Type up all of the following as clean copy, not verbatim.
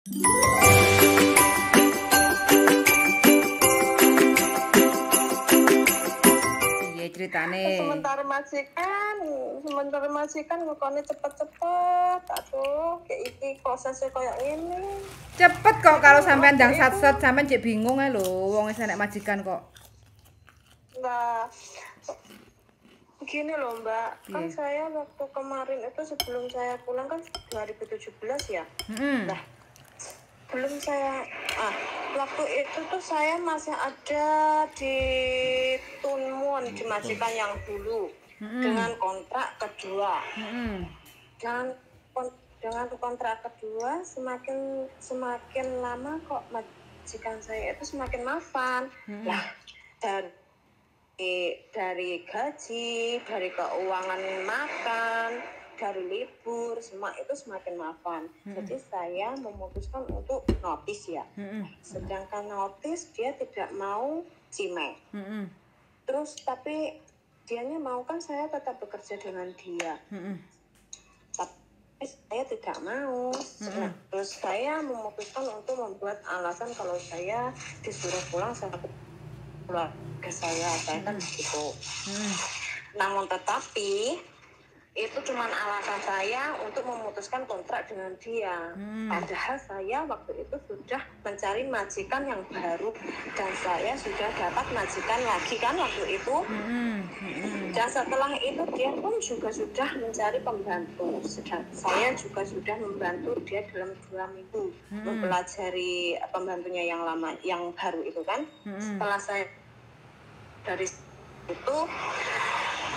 Iya ceritane. Sementara majikan ngekone cepet-cepet. Aduh, kayak iki prosesnya kayak ini. Cepet kok kalau sampean ndang satset sampean cek bingung ae lho wong wis enek majikan kok. Nah, begini loh Mbak, kan saya waktu kemarin itu sebelum saya pulang kan 2017 ya. Nah, belum saya, waktu itu tuh saya masih ada di Tunmuan di majikan yang dulu dengan kontrak kedua. Dengan kontrak kedua semakin lama kok majikan saya itu semakin mapan. Lah, dari gaji, dari keuangan makan, dari libur, semua itu semakin mapan. Jadi saya memutuskan untuk notis ya. Sedangkan notis dia tidak mau cimeng. Terus tapi dianya mau kan saya tetap bekerja dengan dia. Tapi saya tidak mau. Terus saya memutuskan untuk membuat alasan kalau saya disuruh pulang sama keluarga saya kan gitu. Namun tetapi itu cuma alasan saya untuk memutuskan kontrak dengan dia. Padahal saya waktu itu sudah mencari majikan yang baru dan saya sudah dapat majikan lagi kan waktu itu. Dan setelah itu dia pun juga sudah mencari pembantu. Saya juga sudah membantu dia dalam 2 minggu mempelajari pembantunya yang lama, yang baru itu kan. Setelah saya dari itu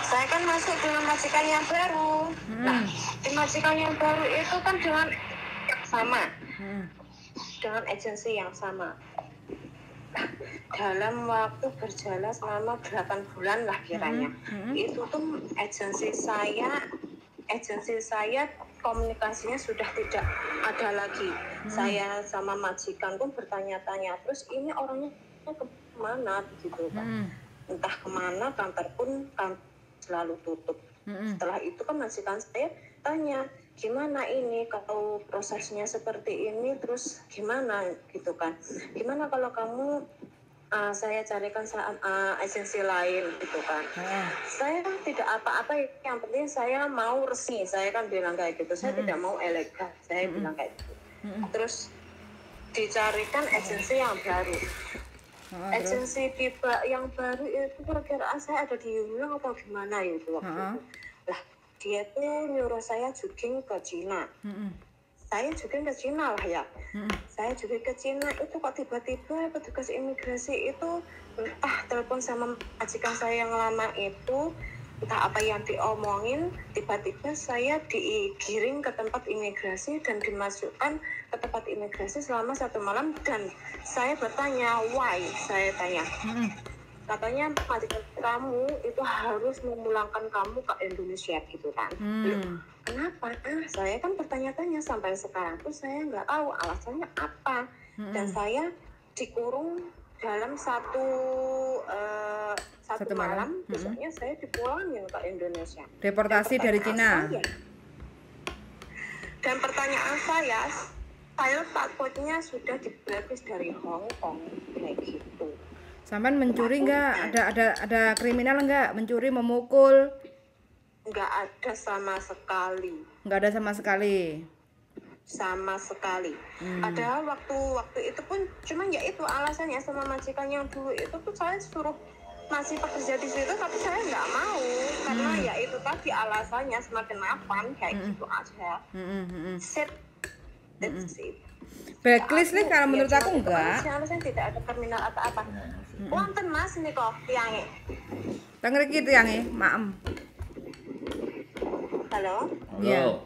saya kan masuk dengan majikan yang baru. Nah, di majikan yang baru itu kan dengan sama, dengan agensi yang sama. Nah, dalam waktu berjalan selama 8 bulan lah kiranya, itu tuh agensi saya komunikasinya sudah tidak ada lagi. Saya sama majikan pun bertanya-tanya, terus ini orangnya kemana gitu kan? Entah kemana, kantor pun selalu tutup. Setelah itu kan majikan saya tanya, gimana ini kalau prosesnya seperti ini, terus gimana gitu kan? Gimana kalau kamu saya carikan agensi lain gitu kan? Saya tidak apa-apa, yang penting saya mau resmi. Saya kan bilang kayak gitu. Saya tidak mau elegan. Saya bilang kayak gitu. Terus dicarikan agensi yang baru. Agensi tiba yang baru itu perkiraan saya ada di Yulang atau gimana itu waktu itu. Lah dia tuh nyuruh saya jogging ke Cina. Saya jogging ke Cina lah ya. Saya jogging ke Cina itu kok tiba-tiba petugas imigrasi itu entah telepon sama majikan saya yang lama itu, entah apa yang diomongin, tiba-tiba saya digiring ke tempat imigrasi dan dimasukkan ke tempat imigrasi selama 1 malam. Dan saya bertanya, why? Saya tanya, katanya majikan kamu itu harus memulangkan kamu ke Indonesia gitu kan. Kenapa? Saya kan bertanya-tanya sampai sekarang tuh saya nggak tahu alasannya apa. Dan saya dikurung dalam satu malam, besoknya saya dipulangin ke Indonesia. Deportasi dari Cina. Dan pertanyaan saya takutnya sudah di-blacklist dari Hong Kong kayak gitu. Sampean mencuri nggak? Ada kriminal nggak? Mencuri, memukul? Nggak ada sama sekali. Nggak ada sama sekali. Sama sekali. Padahal waktu itu pun cuman ya itu alasannya sama majikan yang dulu itu tuh saya suruh masih bekerja di situ, tapi saya nggak mau karena ya itu tadi alasannya semakin mapan kayak gitu aja. That's it. Blacklist nih kalau menurut aku enggak. Alasan tidak ada kriminal atau apa. Wonten Mas nih kok tiange. Tengger iki tiange, maem. Halo. Iya.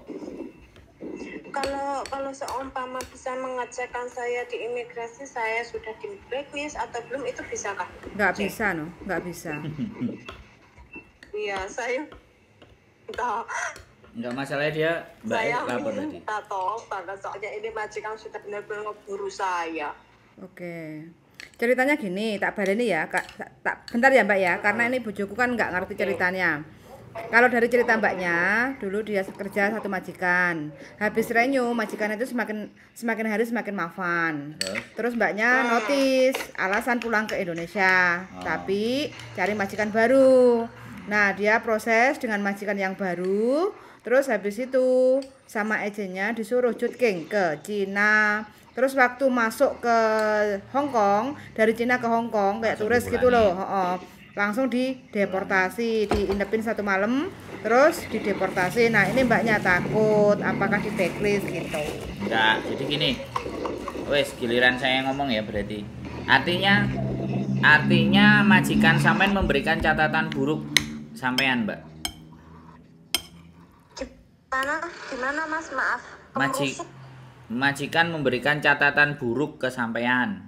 Kalau seumpama bisa mengecekkan saya di imigrasi saya sudah di blacklist atau belum, itu bisakah? Nggak bisa, nggak bisa. Iya, saya entah. Enggak masalahnya dia baik lapor tadi. Saya minta tolong banget soalnya ini majikan sudah benar-benar ngeburu saya. Oke. Ceritanya gini, tak baleni ya, bentar ya Mbak ya, karena ini bojoku kan nggak ngerti ceritanya. Kalau dari cerita mbaknya, dulu dia kerja satu majikan. Habis renew, majikan itu semakin hari semakin maafan. Terus mbaknya notis alasan pulang ke Indonesia, tapi cari majikan baru. Nah, dia proses dengan majikan yang baru. Terus habis itu sama agennya disuruh jutking ke Cina. Terus waktu masuk ke Hong Kong, dari Cina ke Hong Kong kayak turis gitu loh. Langsung dideportasi, diinepin 1 malam, terus dideportasi. Nah, ini mbaknya takut apakah di blacklist gitu. Enggak, jadi gini. Wes, giliran saya ngomong ya berarti. Artinya majikan sampean memberikan catatan buruk sampean, Mbak. Gimana Mas? Maaf. Majikan memberikan catatan buruk ke sampean.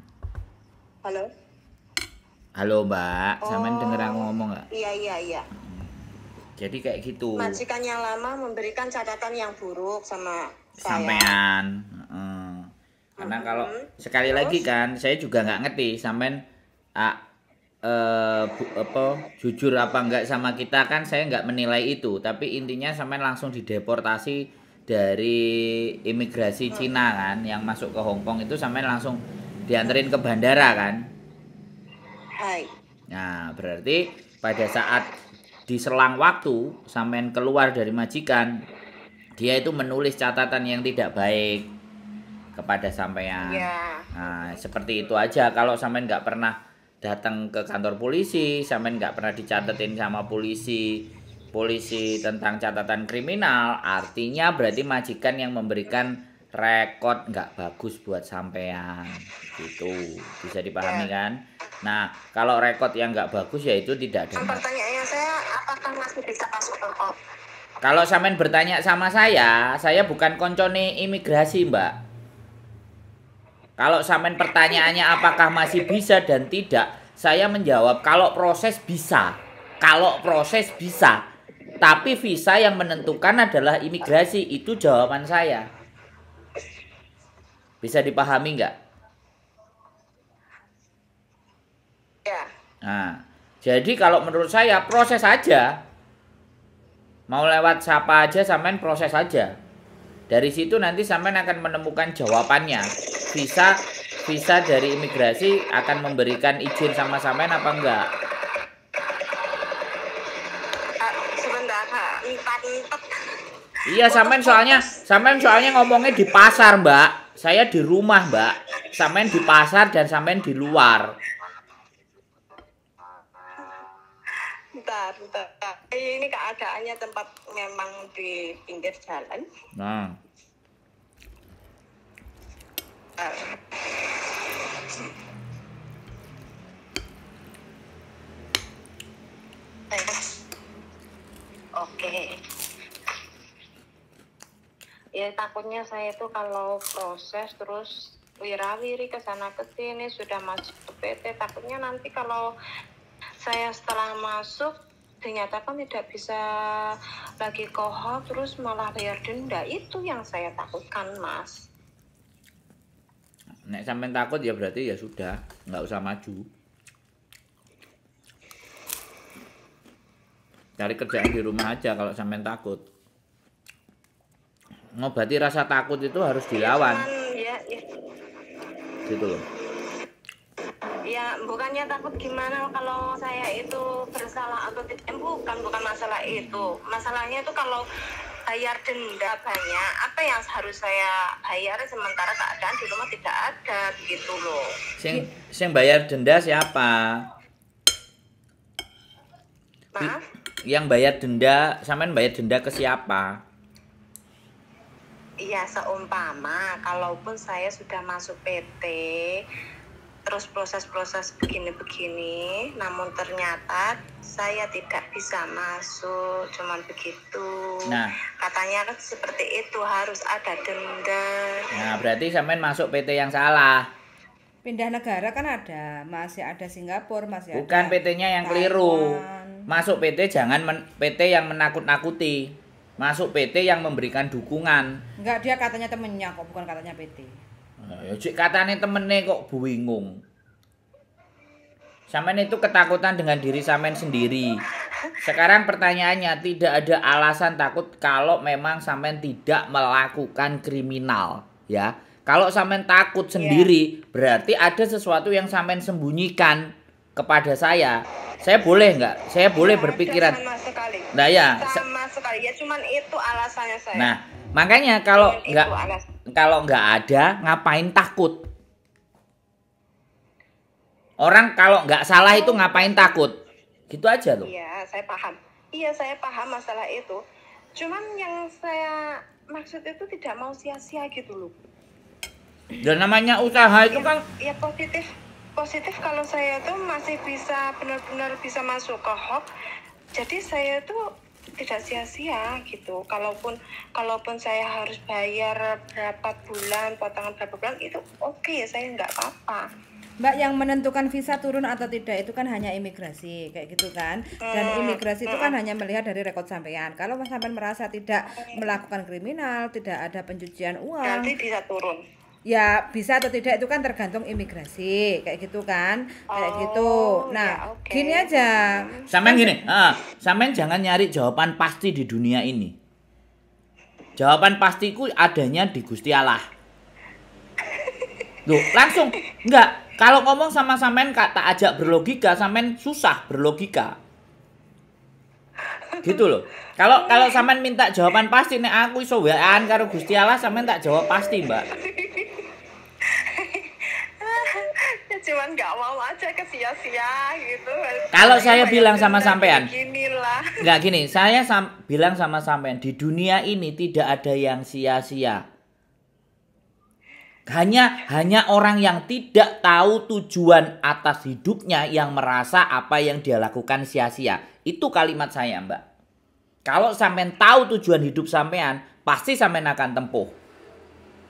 Halo Mbak, sampean denger aku ngomong nggak? Iya. Jadi kayak gitu. Majikan yang lama memberikan catatan yang buruk sama sampean. Karena kalau sekali lagi kan, saya juga nggak ngerti sampean jujur apa enggak sama kita kan saya nggak menilai itu. Tapi intinya sampean langsung dideportasi dari imigrasi Cina kan, yang masuk ke Hong Kong itu sampean langsung dianterin ke bandara kan. Nah, berarti pada saat diselang waktu sampean keluar dari majikan, dia itu menulis catatan yang tidak baik kepada sampean. Nah, seperti itu aja. Kalau sampean nggak pernah datang ke kantor polisi, sampean nggak pernah dicatetin sama polisi tentang catatan kriminal, artinya berarti majikan yang memberikan rekod nggak bagus buat sampean gitu. Bisa dipahami kan? Nah, kalau rekod yang nggak bagus ya itu tidak ada. Pertanyaannya saya, apakah masih bisa masuk ke Hong? Kalau sampean bertanya sama saya bukan koncone imigrasi, Mbak. Kalau sampean pertanyaannya apakah masih bisa dan tidak, saya menjawab kalau proses bisa. Kalau proses bisa. Tapi visa yang menentukan adalah imigrasi, itu jawaban saya. Bisa dipahami nggak? Ya. Nah, jadi kalau menurut saya proses aja. Mau lewat siapa aja sampean proses aja. Dari situ nanti sampean akan menemukan jawabannya. Visa dari imigrasi akan memberikan izin sama sampean apa enggak? Sebentar, Iya, sampean soalnya ngomongnya di pasar, Mbak. Saya di rumah, Mbak. Sampean di pasar dan sampean di luar. Bentar. Ini keadaannya tempat memang di pinggir jalan. Nah. Oke. Ya takutnya saya itu kalau proses terus wirawiri ke sana ke sini sudah masuk ke PT, takutnya nanti kalau saya setelah masuk dinyatakan tidak bisa lagi kohok terus malah bayar denda. Itu yang saya takutkan, Mas. Nek sampean takut ya berarti ya sudah, nggak usah maju. Cari kerjaan di rumah aja kalau sampean takut. Ngobati rasa takut itu harus dilawan. Ya. Gitu loh. Ya, bukannya takut gimana kalau saya itu bersalah atau tidak, bukan masalah itu. Masalahnya itu kalau bayar denda banyak, apa yang harus saya bayar sementara keadaan di rumah tidak ada gitu loh. Sing bayar denda siapa? Maaf? Yang bayar denda, sampean bayar denda ke siapa? Iya, seumpama kalaupun saya sudah masuk PT, terus proses-proses begini-begini, namun ternyata saya tidak bisa masuk, cuman begitu. Nah, katanya kan seperti itu, harus ada denda. Nah, berarti sampean masuk PT yang salah. Pindah negara kan masih ada Singapura, masih ada. Bukan PT-nya yang keliru. Masuk PT jangan PT yang menakut-nakuti. Masuk PT yang memberikan dukungan. Enggak, dia katanya temennya kok, bukan katanya PT. Ya cik katanya temennya kok bingung. Sampean itu ketakutan dengan diri sampean sendiri. Sekarang pertanyaannya, tidak ada alasan takut kalau memang sampean tidak melakukan kriminal, ya. Kalau sampean takut sendiri, berarti ada sesuatu yang sampean sembunyikan kepada saya. Saya boleh nggak? Saya boleh berpikiran. Sama sekali. Nah ya. Sama sekali. Ya cuman itu alasannya saya. Nah, makanya kalau nggak ada, ngapain takut? Orang kalau nggak salah itu ngapain takut? Gitu aja loh. Iya, saya paham. Iya, saya paham masalah itu. Cuman yang saya maksud itu tidak mau sia-sia gitu loh. Dan namanya usaha itu kan ya positif kalau saya tuh masih bisa benar-benar bisa masuk ke HOP. Jadi saya tuh tidak sia-sia gitu. Kalaupun saya harus bayar berapa bulan, potongan berapa bulan itu oke, saya nggak apa-apa. Mbak, yang menentukan visa turun atau tidak itu kan hanya imigrasi kayak gitu kan. Dan imigrasi itu kan hanya melihat dari rekod sampean. Kalau sampean merasa tidak melakukan kriminal, tidak ada pencucian uang, nanti bisa turun. Ya bisa atau tidak itu kan tergantung imigrasi kayak gitu kan. Kayak gitu. Nah, ya, gini aja. Sampean gini, sampean jangan nyari jawaban pasti di dunia ini. Jawaban pastiku adanya di Gusti Allah. Loh, langsung enggak. Kalau ngomong sama sampean tak ajak berlogika, sampean susah berlogika. Gitu loh. Kalau sampean minta jawaban pasti nek aku iso waan karo Gusti Allah, sampean tak jawab pasti, Mbak. Ya cuman nggak mau aja ke sia-sia gitu. Kalau saya bilang sama sampean, nggak gini, saya bilang sama sampean, di dunia ini tidak ada yang sia-sia. Hanya orang yang tidak tahu tujuan atas hidupnya yang merasa apa yang dia lakukan sia-sia. Itu kalimat saya, Mbak. Kalau sampean tahu tujuan hidup sampean, pasti sampean akan tempuh.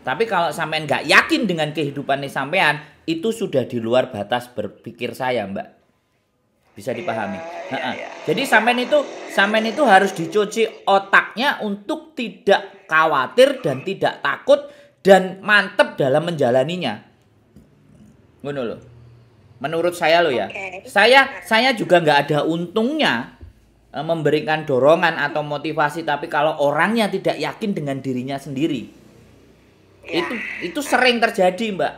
Tapi kalau sampean nggak yakin dengan kehidupan sampean, itu sudah di luar batas berpikir saya, Mbak. Bisa dipahami. Jadi sampean itu harus dicuci otaknya untuk tidak khawatir dan tidak takut dan mantep dalam menjalaninya. Ngono loh. Menurut saya loh ya. Saya juga nggak ada untungnya memberikan dorongan atau motivasi, tapi kalau orangnya tidak yakin dengan dirinya sendiri. Itu sering terjadi, Mbak.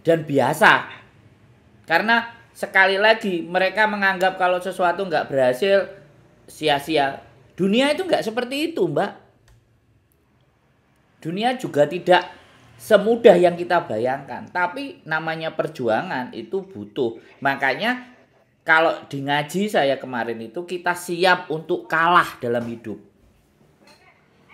Dan biasa. Karena sekali lagi mereka menganggap kalau sesuatu nggak berhasil sia-sia. Dunia itu nggak seperti itu, Mbak. Dunia juga tidak semudah yang kita bayangkan. Tapi namanya perjuangan itu butuh. Makanya kalau di ngaji saya kemarin itu kita siap untuk kalah dalam hidup.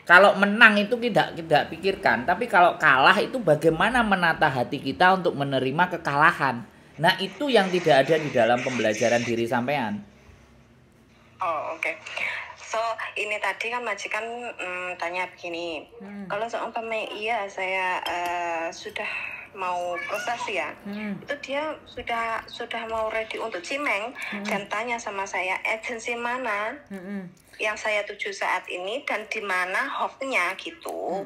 Kalau menang itu tidak pikirkan. Tapi kalau kalah itu bagaimana menata hati kita untuk menerima kekalahan. Nah itu yang tidak ada di dalam pembelajaran diri sampean. Oh oke. So ini tadi kan majikan tanya begini, kalau seumpama iya saya sudah mau proses ya, itu dia sudah mau ready untuk cimeng dan tanya sama saya agensi mana yang saya tuju saat ini dan di mana hofnya gitu.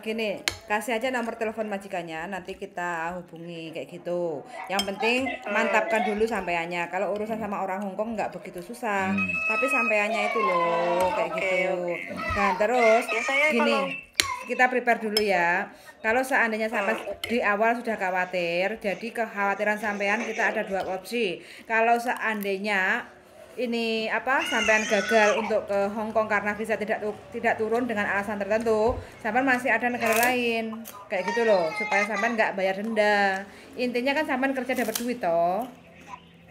Gini, kasih aja nomor telepon majikannya, nanti kita hubungi kayak gitu. Yang penting mantapkan dulu sampeannya. Kalau urusan sama orang Hongkong nggak begitu susah, tapi sampeannya itu loh kayak gitu. Dan terus gini, kita prepare dulu ya. Kalau seandainya sampai di awal sudah khawatir, jadi kekhawatiran sampean kita ada dua opsi. Kalau seandainya ini sampean gagal untuk ke Hongkong karena visa tidak turun dengan alasan tertentu, sampean masih ada negara lain kayak gitu loh, supaya sampean nggak bayar denda. Intinya kan sampean kerja dapat duit toh.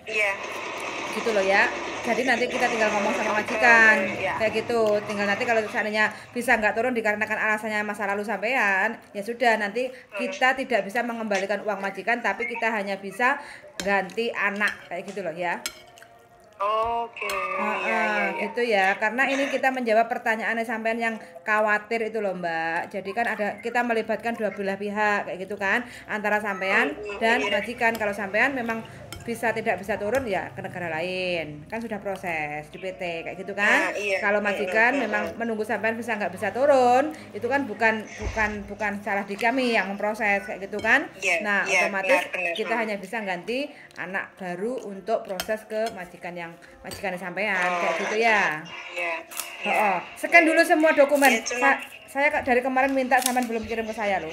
Iya. Gitu loh ya. Jadi nanti kita tinggal ngomong sama majikan kayak gitu. Tinggal nanti kalau seandainya visa nggak turun dikarenakan alasannya masa lalu sampean, ya sudah, nanti kita tidak bisa mengembalikan uang majikan, tapi kita hanya bisa ganti anak kayak gitu loh ya. Oke. Gitu ya. Karena ini kita menjawab pertanyaan sampean yang khawatir itu loh, Mbak. Jadi kan kita melibatkan dua belah pihak kayak gitu kan, antara sampean dan majikan. Kalau sampean memang tidak bisa turun ya ke negara lain, kan sudah proses di PT kayak gitu kan. Iya. Kalau majikan memang menunggu sampai nggak bisa turun, itu kan bukan salah di kami yang memproses kayak gitu kan. Iya, Nah iya, otomatis benar. kita hanya bisa ganti anak baru untuk proses ke majikan sampean kayak gitu ya. Iya. Scan dulu semua dokumen. Ya, cuma- Saya dari kemarin minta sampean belum kirim ke saya loh.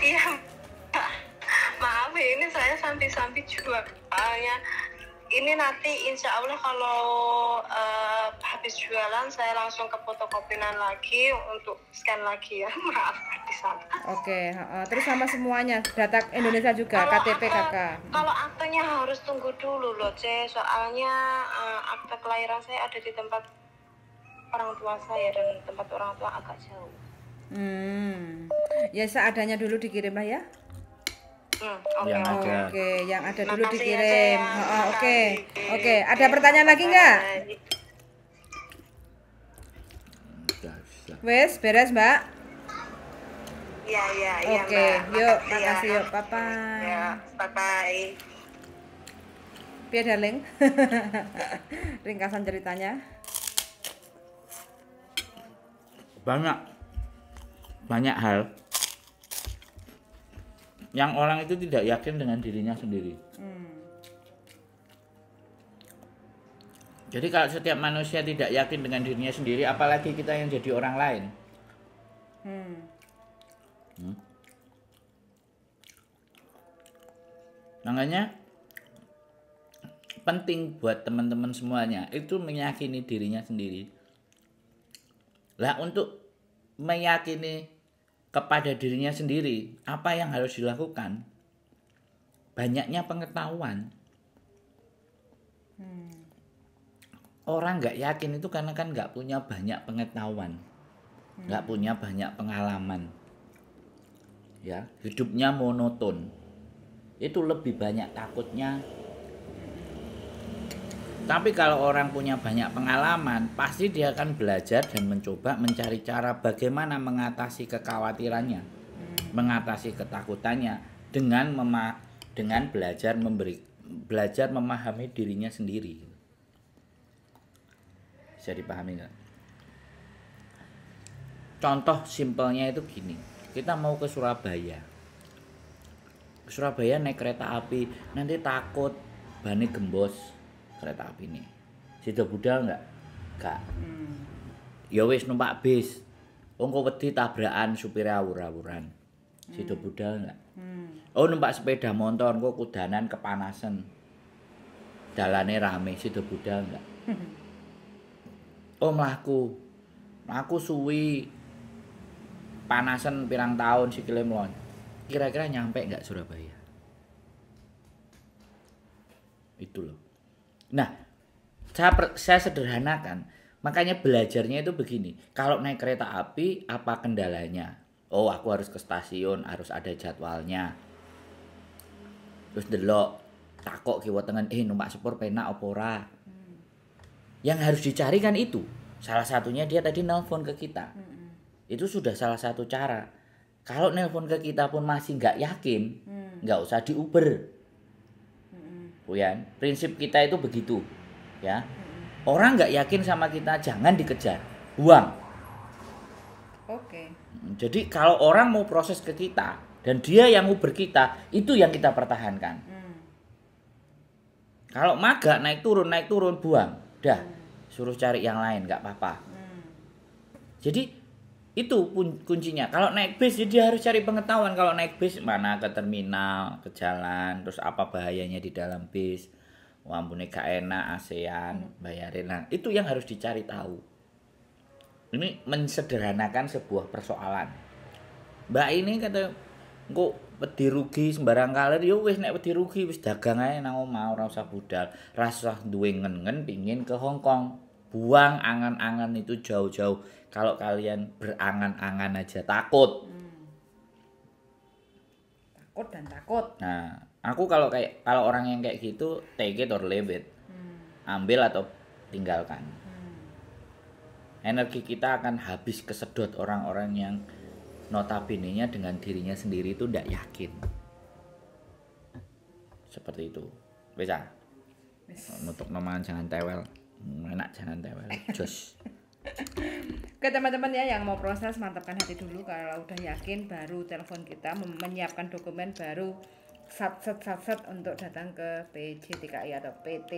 Iya, maaf ya, ini saya sampai jualnya. Ini nanti insya Allah kalau habis jualan saya langsung ke fotokopian lagi untuk scan lagi ya. Maaf di sana. Oke, terus sama semuanya data Indonesia juga, KTP kakak. Kalau aktenya harus tunggu dulu loh, C. Soalnya akte kelahiran saya ada di tempat orang tua saya dan tempat orang tua agak jauh. Ya seadanya dulu dikirim lah ya. Yang ada. Oke, yang ada dulu Makasih ya, dikirim. Cek. Oke. Ada pertanyaan lagi nggak? Wes, beres Mbak. Iya. Oke, Mbak. yuk, Makasih makasih ya. yuk, papa. Ya, bye-bye. Piye darling? Ringkasan ceritanya. Banyak hal yang orang itu tidak yakin dengan dirinya sendiri. Jadi kalau setiap manusia tidak yakin dengan dirinya sendiri, apalagi kita yang jadi orang lain. Makanya penting buat teman-teman semuanya itu meyakini dirinya sendiri. Lah untuk meyakini kepada dirinya sendiri, apa yang harus dilakukan? Banyaknya pengetahuan. Orang nggak yakin itu karena kan nggak punya banyak pengetahuan, nggak punya banyak pengalaman. Ya, hidupnya monoton. Itu lebih banyak takutnya. Tapi kalau orang punya banyak pengalaman, pasti dia akan belajar dan mencoba mencari cara bagaimana mengatasi kekhawatirannya, mengatasi ketakutannya dengan belajar memahami dirinya sendiri. Bisa dipahami nggak? Contoh simpelnya itu gini, kita mau ke Surabaya. Ke Surabaya naik kereta api, nanti takut bane gembos. Kereta api ini sido budal enggak ya wis numpak bis engko wedi tabrakan supire awur-awuran sido budal enggak oh numpak sepeda motor engko kudanan kepanasan dalane rame sido budal enggak oh mlaku suwi panasan pirang tahun sikile mlon kira-kira nyampe enggak Surabaya itu loh. Nah, saya sederhanakan, makanya belajarnya itu begini. Kalau naik kereta api, apa kendalanya? Oh, aku harus ke stasiun, harus ada jadwalnya. Terus delok, takok kiwa tengen, numpak sepur penak apa ora? Yang harus dicari kan itu. Salah satunya dia tadi nelpon ke kita. Itu sudah salah satu cara. Kalau nelpon ke kita pun masih nggak yakin, nggak usah di Uber. Puyan, prinsip kita itu begitu, ya. Orang nggak yakin sama kita, jangan dikejar, buang. Oke. Jadi kalau orang mau proses ke kita dan dia yang Uber kita, itu yang kita pertahankan. Kalau maga naik turun, buang, dah, suruh cari yang lain, nggak apa-apa. Jadi itu kuncinya. Kalau naik bis dia harus cari pengetahuan. Kalau naik bis mana ke terminal, ke jalan, terus apa bahayanya di dalam bis. Ampune gak enak ASEAN, bayarin. Nah, itu yang harus dicari tahu. Ini mensederhanakan sebuah persoalan. Mbak ini kata kok wedi rugi sembarang kalir yo wis nek wedi rugi wis dagang ae nang omah ora usah budal. Ra usah duwe ngen-ngen pingin ke Hong Kong. Buang angan-angan itu jauh-jauh. Kalau kalian berangan-angan aja takut. Takut dan takut. Nah, aku kalau orang yang kayak gitu take it or leave it. Ambil atau tinggalkan. Energi kita akan habis kesedot orang-orang yang notabene-nya dengan dirinya sendiri itu tidak yakin. seperti itu. Wis ah. Nutup noman jangan tewel. Enak jangan tewel. Jos. Oke teman-teman ya, yang mau proses mantapkan hati dulu. Kalau udah yakin baru telepon kita, menyiapkan dokumen, baru sat untuk datang ke PJTKI atau PT.